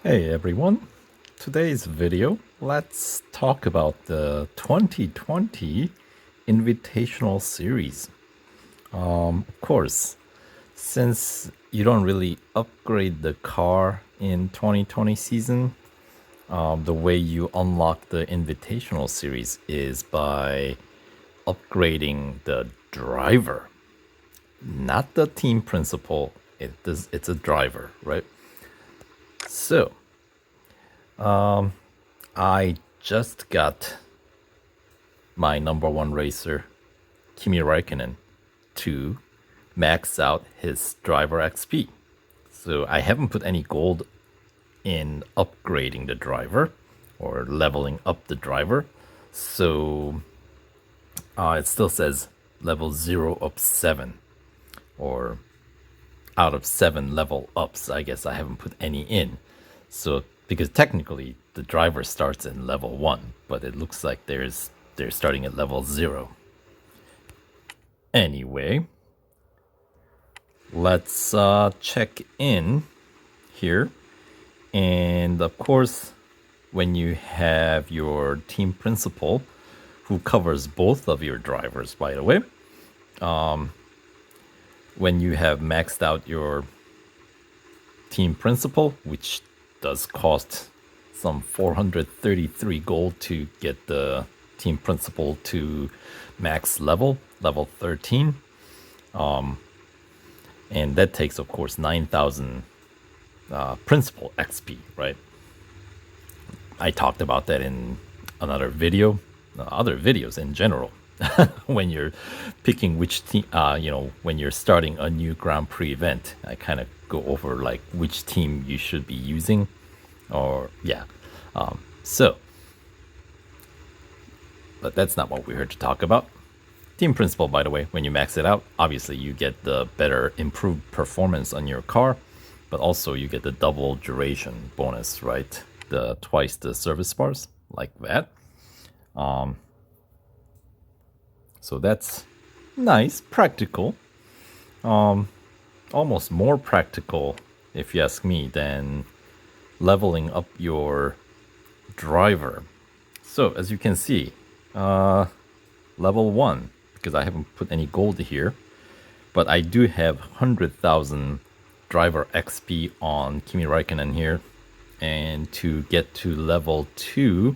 Hey everyone, today's video, let's talk about the 2020 Invitational Series. Of course, since you don't really upgrade the car in 2020 season, the way you unlock the Invitational Series is by upgrading the driver, not the team principal. It's a driver, right? So, I just got my number one racer, Kimi Räikkönen, to max out his driver XP. So I haven't put any gold in upgrading the driver or leveling up the driver. So it still says level 0 of 7 or out of 7 level ups. I guess I haven't put any in. So because technically the driver starts in level 1, but it looks like they're starting at level 0. Anyway, let's check in here. And of course, when you have your team principal, who covers both of your drivers, by the way, when you have maxed out your team principal, which does cost some 433 gold to get the team principal to max level 13. And that takes, of course, 9,000 principal XP, right? I talked about that in another video, other videos in general. When you're picking which team, when you're starting a new Grand Prix event, I kind of go over like which team you should be using, or yeah. So, but that's not what we're here to talk about. Team principal, by the way, when you max it out, obviously you get the better improved performance on your car, but also you get the double duration bonus, right? The twice the service bars, like that. So that's nice, practical. Almost more practical, if you ask me, than leveling up your driver. So as you can see, level 1, because I haven't put any gold here, but I do have 100,000 driver XP on Kimi Räikkönen here. And to get to level 2,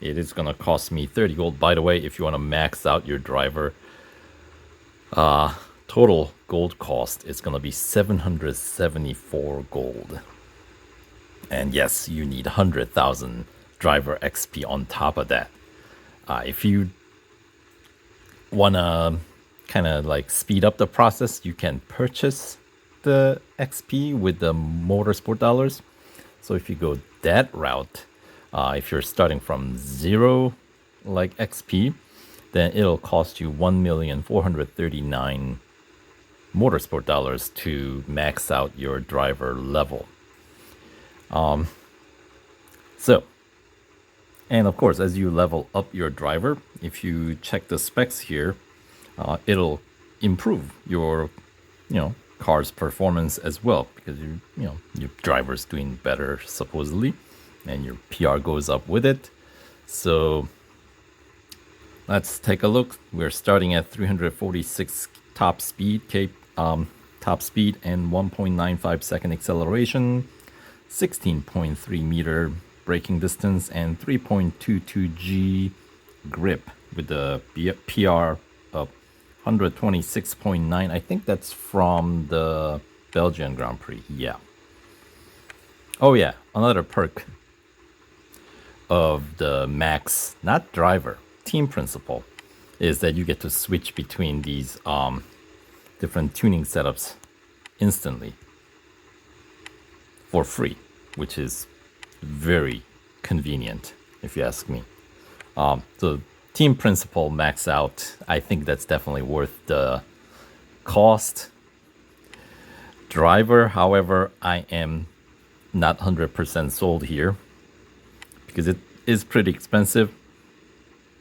it is going to cost me 30 gold. By the way, if you want to max out your driver, total gold cost is going to be 774 gold. And yes, you need 100,000 driver XP on top of that. If you want to kind of like speed up the process, you can purchase the XP with the motorsport dollars. So if you go that route, if you're starting from 0 like XP, then it'll cost you 1,439 motorsport dollars to max out your driver level. And of course, as you level up your driver, if you check the specs here, it'll improve your, car's performance as well, because your driver's doing better supposedly, and your PR goes up with it. So let's take a look. We're starting at 346 top speed, and 1.95 second acceleration, 16.3 meter braking distance, and 3.22 G grip with the PR of 126.9. I think that's from the Belgian Grand Prix. Yeah. Oh yeah, another perk of the max, not driver, team principal, is that you get to switch between these different tuning setups instantly for free, which is very convenient, if you ask me. So team principal max out, I think that's definitely worth the cost. Driver, however, I am not 100% sold here because it is pretty expensive.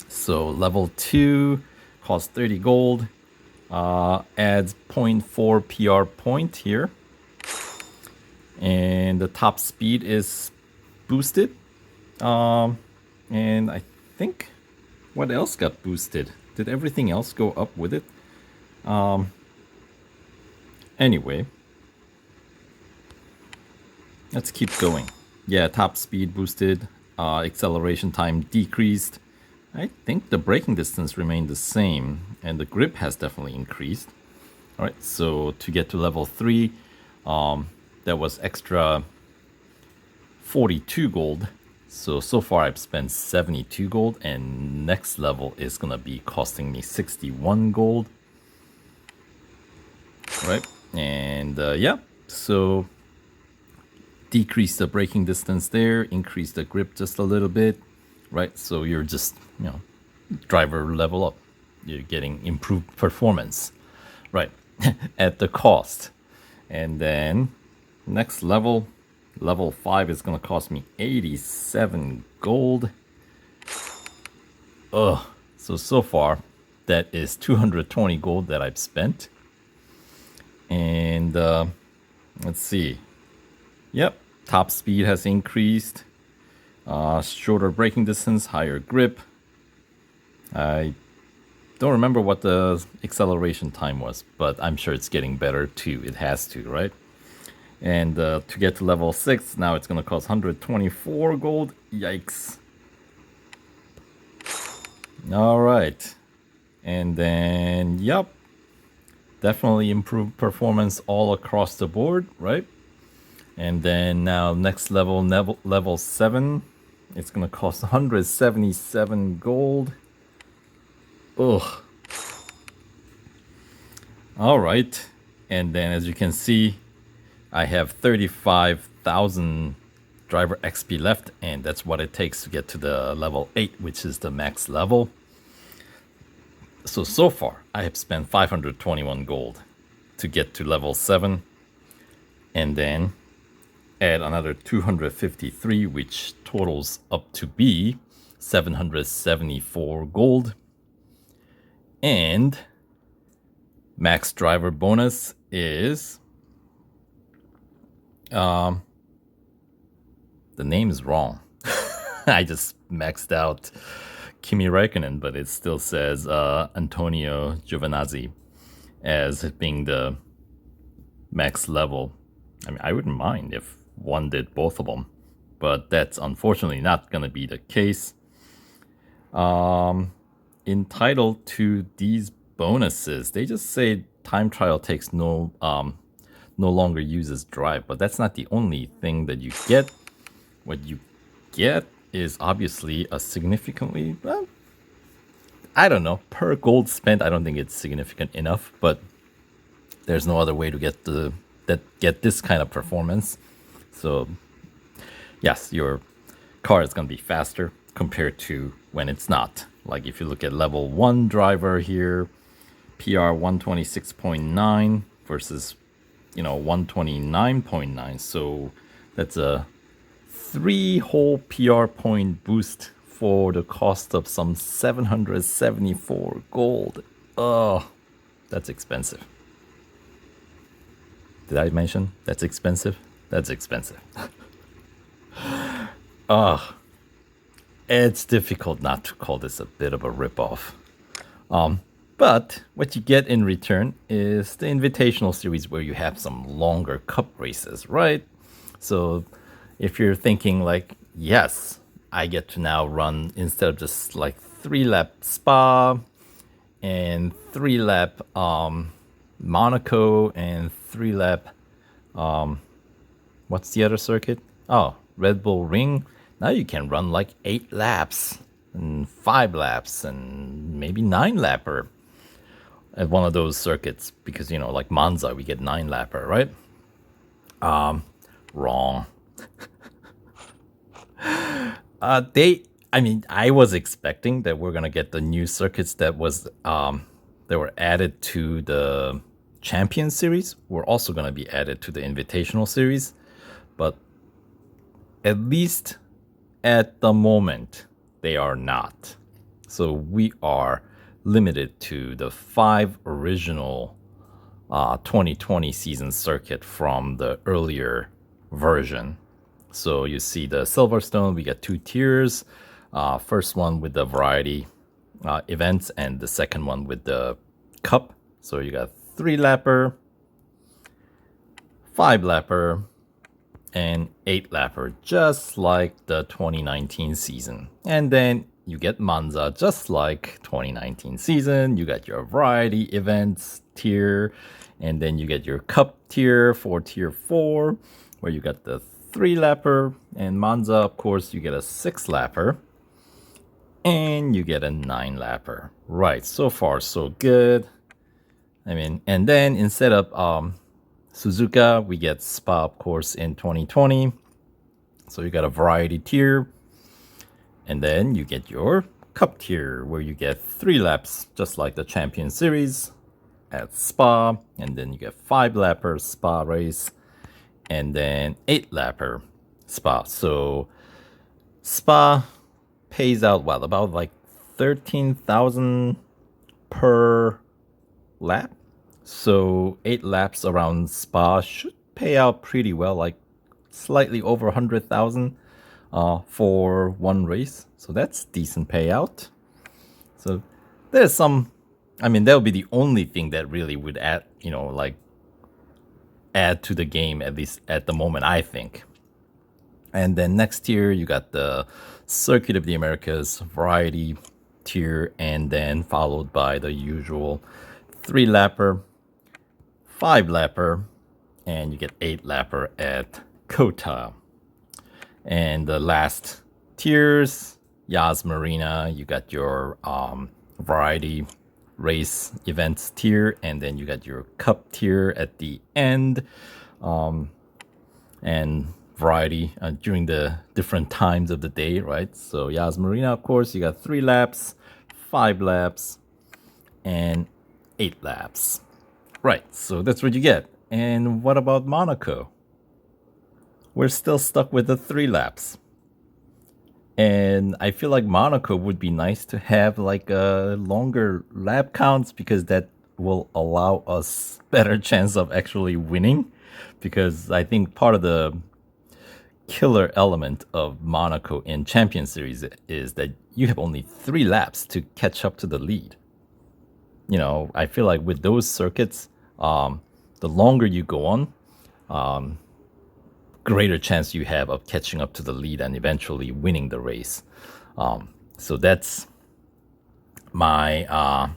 So level 2 costs 30 gold, adds 0.4 PR point here. And the top speed is boosted. And I think what else got boosted? Did everything else go up with it? Anyway, let's keep going. Yeah, top speed boosted, acceleration time decreased. I think the braking distance remained the same, and the grip has definitely increased. All right, so to get to level 3, that was extra 42 gold. So far I've spent 72 gold, and next level is gonna be costing me 61 gold. Right, and yeah, so decrease the braking distance there, increase the grip just a little bit, right? So you're just, driver level up. You're getting improved performance, right, at the cost. And then next level, level 5 is going to cost me 87 gold. Ugh. So far, that is 220 gold that I've spent. And let's see. Yep, top speed has increased. Shorter braking distance, higher grip. I don't remember what the acceleration time was, but I'm sure it's getting better too. It has to, right? And to get to level 6, now it's going to cost 124 gold. Yikes. All right. And then, yep. Definitely improved performance all across the board, right? And then now next level, level 7. It's going to cost 177 gold. Ugh. All right. And then as you can see, I have 35,000 driver XP left, and that's what it takes to get to the level 8, which is the max level. So far, I have spent 521 gold to get to level 7, and then add another 253, which totals up to be 774 gold. And max driver bonus is the name is wrong. I just maxed out Kimi Räikkönen, but it still says Antonio Giovinazzi as being the max level. I mean, I wouldn't mind if one did both of them, but that's unfortunately not going to be the case. Entitled to these bonuses, they just say time trial takes no longer uses drive, but that's not the only thing that you get. What you get is obviously a significantly, well, I don't know, per gold spent. I don't think it's significant enough, but there's no other way to get this kind of performance. So yes, your car is going to be faster compared to when it's not. Like if you look at level 1 driver here, PR 126.9 versus 129.9. So that's a 3 whole PR point boost for the cost of some 774 gold. Oh, that's expensive. Did I mention that's expensive? That's expensive. It's difficult not to call this a bit of a ripoff. But what you get in return is the Invitational Series, where you have some longer cup races, right? So if you're thinking like, yes, I get to now run, instead of just like 3-lap Spa and 3-lap Monaco and 3-lap, what's the other circuit? Oh, Red Bull Ring. Now you can run like 8 laps and 5 laps and maybe 9-lapper at one of those circuits, because like Monza, we get 9-lapper, right? Wrong. I was expecting that we're gonna get the new circuits that were added to the Champion Series. Were also gonna be added to the Invitational Series, but at least at the moment they are not. So we are limited to the 5 original 2020 season circuit from the earlier version. So you see the Silverstone, we get 2 tiers. First one with the variety events, and the second one with the cup. So you got 3-lapper, 5-lapper, and 8-lapper, just like the 2019 season. And then you get Monza, just like 2019 season. You got your variety events tier, and then you get your cup tier for tier 4, where you got the 3-lapper, and Monza, of course, you get a 6-lapper, and you get a 9-lapper. Right, so far so good. I mean, and then instead of Suzuka, we get Spa, of course, in 2020. So you got a variety tier, and then you get your cup tier, where you get 3 laps, just like the Champion Series at Spa, and then you get 5-lapper Spa race, and then 8-lapper Spa. So Spa pays out what, about like 13,000 per lap. So 8 laps around Spa should pay out pretty well, like slightly over 100,000 for one race. So that's decent payout. So there's some, I mean, that would be the only thing that really would add, you know, like add to the game, at least at the moment, I think. And then next tier, you got the Circuit of the Americas variety tier, and then followed by the usual 3-lapper, 5-lapper, and you get 8-lapper at Kota. And the last tiers, Yas Marina, you got your variety race events tier, and then you got your cup tier at the end, and variety during the different times of the day, right? So Yas Marina, of course, you got 3 laps, 5 laps, and 8 laps. Right, so that's what you get. And what about Monaco? We're still stuck with the 3 laps. And I feel like Monaco would be nice to have like a longer lap counts, because that will allow us better chance of actually winning. Because I think part of the killer element of Monaco in Champion Series is that you have only 3 laps to catch up to the lead. You know, I feel like with those circuits, the longer you go on, greater chance you have of catching up to the lead and eventually winning the race. So that's my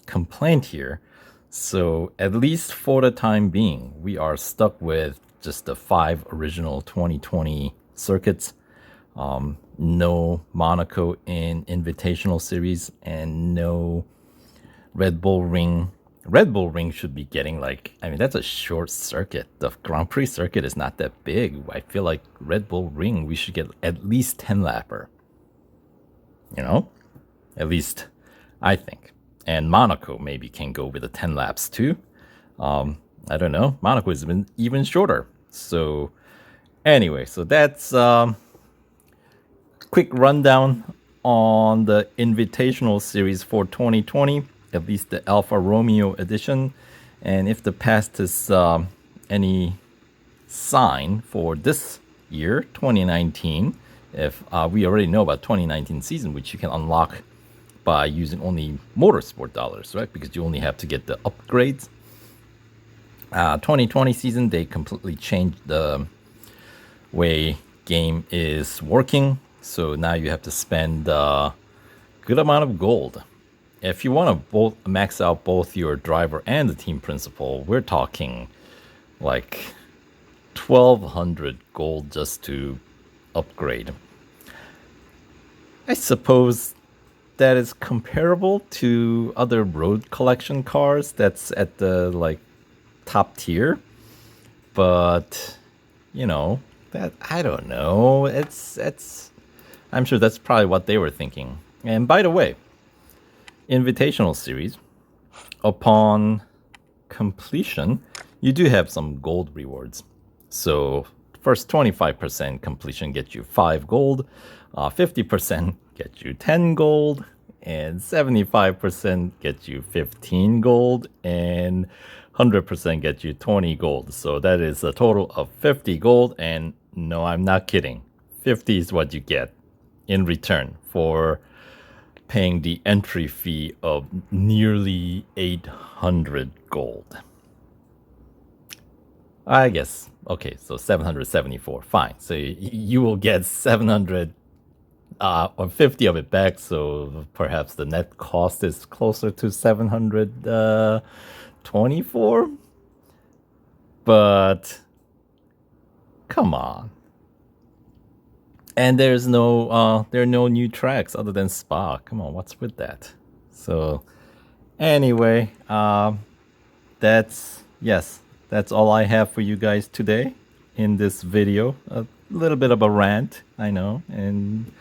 complaint here. So at least for the time being, we are stuck with just the 5 original 2020 circuits. No Monaco in Invitational Series, and no Red Bull Ring. Red Bull Ring should be getting like, I mean, that's a short circuit. The Grand Prix circuit is not that big. I feel like Red Bull Ring, we should get at least 10-lapper. You know? At least, I think. And Monaco maybe can go with the 10 laps too. I don't know. Monaco has been even shorter. So anyway, so that's quick rundown on the Invitational Series for 2020, at least the Alfa Romeo edition. And if the past is any sign for this year, 2019, if we already know about 2019 season, which you can unlock by using only motorsport dollars, right? Because you only have to get the upgrades. 2020 season, they completely changed the way game is working. So now you have to spend a good amount of gold. If you want to both max out both your driver and the team principal, we're talking like 1,200 gold just to upgrade. I suppose that is comparable to other road collection cars that's at the like top tier, but you know, that I don't know, it's I'm sure that's probably what they were thinking. And by the way, Invitational Series, upon completion, you do have some gold rewards. So first 25% completion gets you 5 gold, 50% gets you 10 gold, and 75% gets you 15 gold, and 100% gets you 20 gold. So that is a total of 50 gold and No, I'm not kidding. 50 is what you get in return for paying the entry fee of nearly 800 gold. I guess. Okay, so 774. Fine. So you will get 700 or 50 of it back. So perhaps the net cost is closer to 724. But come on. And there are no new tracks other than Spa. Come on, what's with that? So anyway, that's all I have for you guys today in this video. A little bit of a rant, I know, and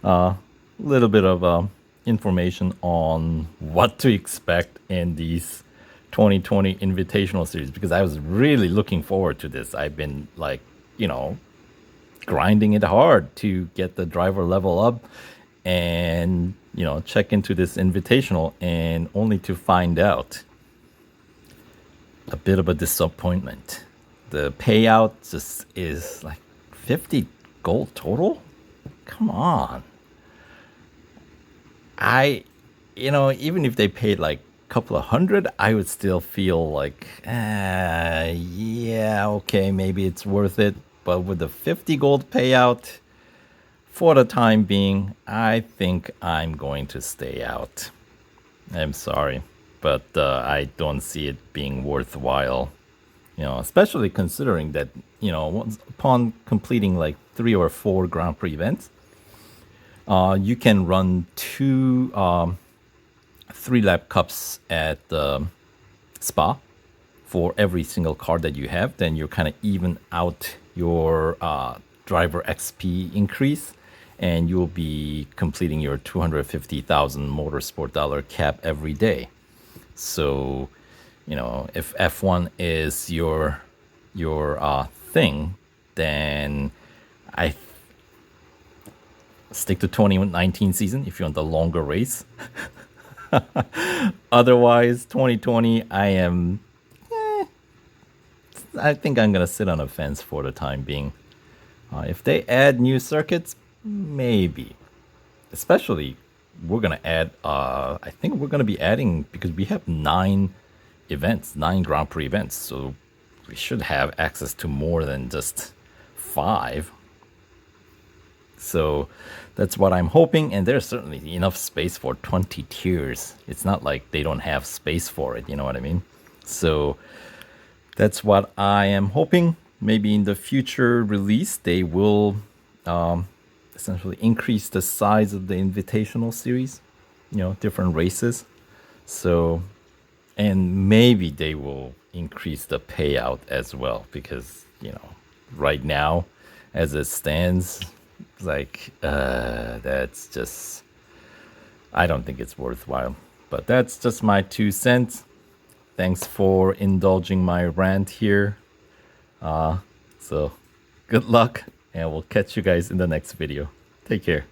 a little bit of information on what to expect in these 2020 Invitational Series, because I was really looking forward to this. I've been like, grinding it hard to get the driver level up and, check into this Invitational, and only to find out a bit of a disappointment. The payout just is like 50 gold total. Come on. Even if they paid like a couple of hundred, I would still feel like, yeah, okay, maybe it's worth it. But with the 50 gold payout, for the time being, I think I'm going to stay out. I'm sorry, but I don't see it being worthwhile. Especially considering that, upon completing like 3 or 4 Grand Prix events, you can run 2 3-lap cups at Spa for every single car that you have. Then you're kind of even out your driver XP increase, and you'll be completing your 250,000 motorsport dollar cap every day. So, if F1 is your thing, then I stick to 2019 season if you want the longer race. Otherwise, 2020, I think I'm gonna sit on a fence for the time being. If they add new circuits, maybe. Especially, we're gonna add. I think we're gonna be adding, because we have 9 events, 9 Grand Prix events, so we should have access to more than just 5. So that's what I'm hoping, and there's certainly enough space for 20 tiers. It's not like they don't have space for it, you know what I mean? So that's what I am hoping. Maybe in the future release, they will essentially increase the size of the Invitational Series, different races. So, and maybe they will increase the payout as well, because, right now, as it stands, like, that's just, I don't think it's worthwhile. But that's just my 2 cents. Thanks for indulging my rant here. So good luck, and we'll catch you guys in the next video. Take care.